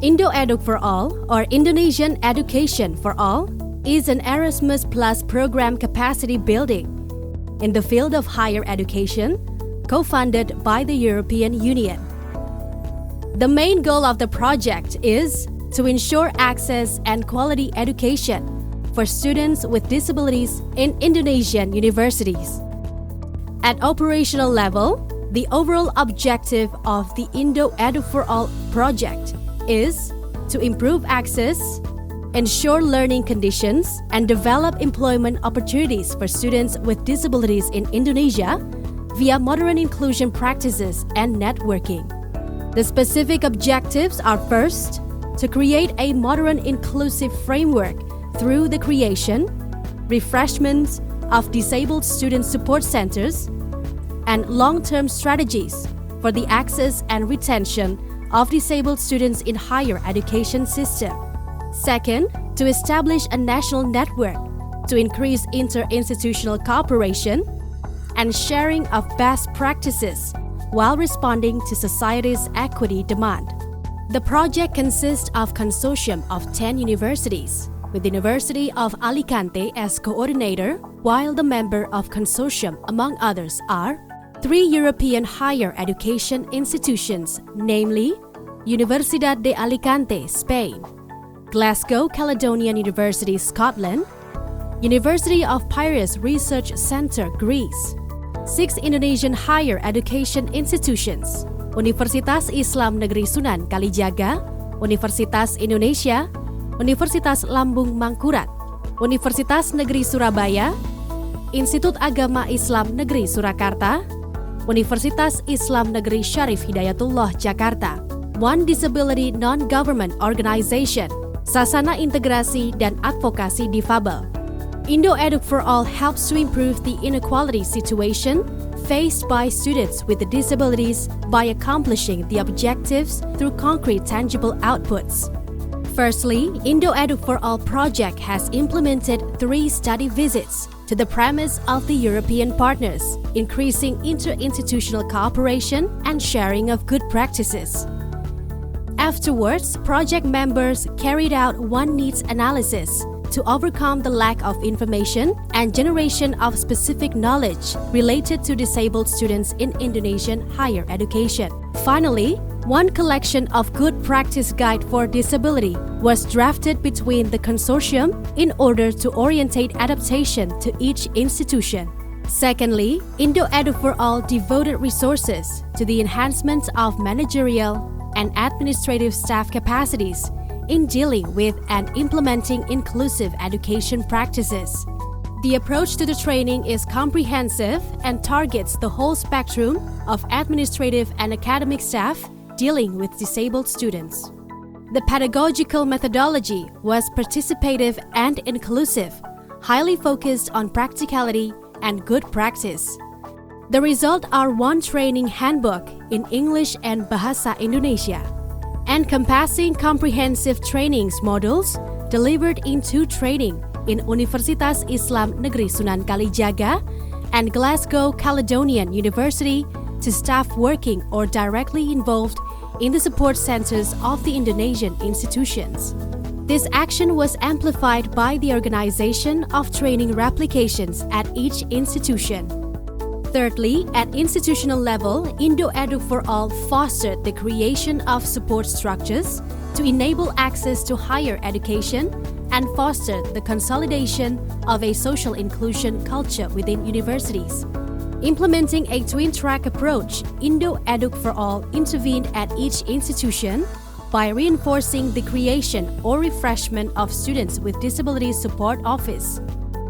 INDOEDUC4ALL, or Indonesian Education for All, is an Erasmus Plus program capacity building in the field of higher education, co-funded by the European Union. The main goal of the project is to ensure access and quality education for students with disabilities in Indonesian universities. At operational level, the overall objective of the INDOEDUC4ALL project is to improve access, ensure learning conditions, and develop employment opportunities for students with disabilities in Indonesia via modern inclusion practices and networking. The specific objectives are: first, to create a modern inclusive framework through the creation, refreshment of disabled student support centers, and long-term strategies for the access and retention of disabled students in higher education system. Second, to establish a national network to increase interinstitutional cooperation and sharing of best practices while responding to society's equity demand. The project consists of a consortium of 10 universities, with the University of Alicante as coordinator, while the member of consortium, among others, are 3 European higher education institutions, namely Universidad de Alicante, Spain, Glasgow Caledonian University, Scotland, University of Piraeus Research Center, Greece, 6 Indonesian higher education institutions, Universitas Islam Negeri Sunan Kalijaga, Universitas Indonesia, Universitas Lambung Mangkurat, Universitas Negeri Surabaya, Institut Agama Islam Negeri Surakarta, Universitas Islam Negeri Syarif Hidayatullah Jakarta, One Disability Non-Government Organization, Sasana Integrasi dan Advokasi Difabel. INDOEDUC4ALL helps to improve the inequality situation faced by students with disabilities by accomplishing the objectives through concrete tangible outputs. Firstly, INDOEDUC4ALL project has implemented 3 study visits to the premise of the European partners, increasing interinstitutional cooperation and sharing of good practices. Afterwards, project members carried out one needs analysis to overcome the lack of information and generation of specific knowledge related to disabled students in Indonesian higher education. Finally, one collection of good practice guide for disability was drafted between the consortium in order to orientate adaptation to each institution. Secondly, INDOEDUC4ALL devoted resources to the enhancement of managerial and administrative staff capacities in dealing with and implementing inclusive education practices. The approach to the training is comprehensive and targets the whole spectrum of administrative and academic staff dealing with disabled students. The pedagogical methodology was participative and inclusive, highly focused on practicality and good practice. The result are one training handbook in English and Bahasa Indonesia, encompassing comprehensive trainings modules delivered in 2 training in Universitas Islam Negeri Sunan Kalijaga and Glasgow Caledonian University to staff working or directly involved in the support centers of the Indonesian institutions. This action was amplified by the organization of training replications at each institution. Thirdly, at institutional level, INDOEDUC4ALL fostered the creation of support structures to enable access to higher education and fostered the consolidation of a social inclusion culture within universities. Implementing a twin-track approach, INDOEDUC4ALL intervened at each institution by reinforcing the creation or refreshment of students with disabilities support office,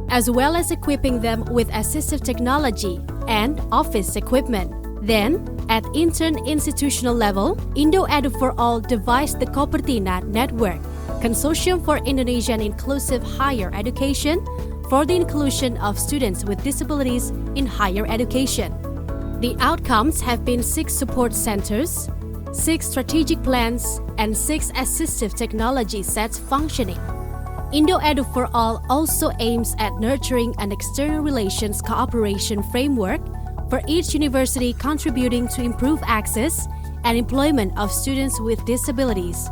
as well as equipping them with assistive technology and office equipment. Then, at interinstitutional level, INDOEDUC4ALL devised the Kopertina Network, Consortium for Indonesian Inclusive Higher Education, for the inclusion of students with disabilities in higher education. The outcomes have been 6 support centers, 6 strategic plans, and 6 assistive technology sets functioning. INDOEDUC4ALL also aims at nurturing an external relations cooperation framework for each university, contributing to improve access and employment of students with disabilities.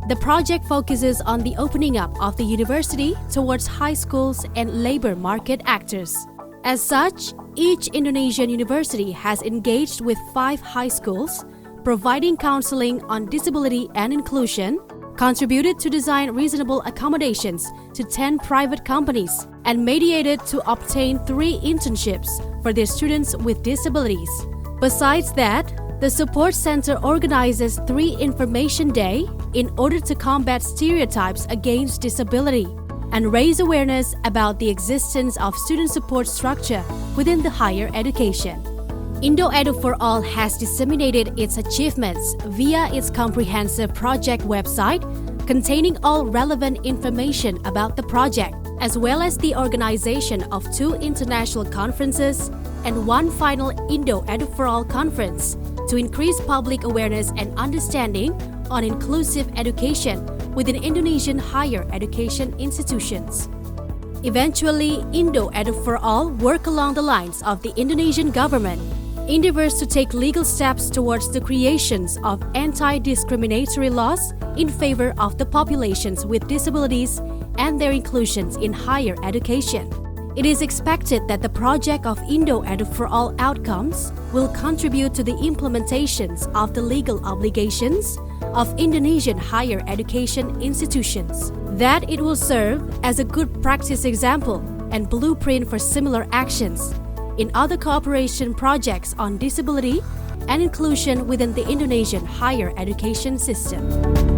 The project focuses on the opening up of the university towards high schools and labor market actors. As such, each Indonesian university has engaged with 5 high schools, providing counseling on disability and inclusion, contributed to design reasonable accommodations to 10 private companies, and mediated to obtain 3 internships for their students with disabilities. Besides that, the support center organizes 3 Information Day in order to combat stereotypes against disability and raise awareness about the existence of student support structure within the higher education. INDOEDUC4ALL has disseminated its achievements via its comprehensive project website containing all relevant information about the project, as well as the organization of 2 international conferences and 1 final INDOEDUC4ALL conference to increase public awareness and understanding on inclusive education within Indonesian higher education institutions. Eventually, INDOEDUC4ALL work along the lines of the Indonesian government, endeavors to take legal steps towards the creations of anti-discriminatory laws in favor of the populations with disabilities and their inclusions in higher education. It is expected that the project of INDOEDUC4ALL outcomes will contribute to the implementations of the legal obligations of Indonesian higher education institutions, that it will serve as a good practice example and blueprint for similar actions in other cooperation projects on disability and inclusion within the Indonesian higher education system.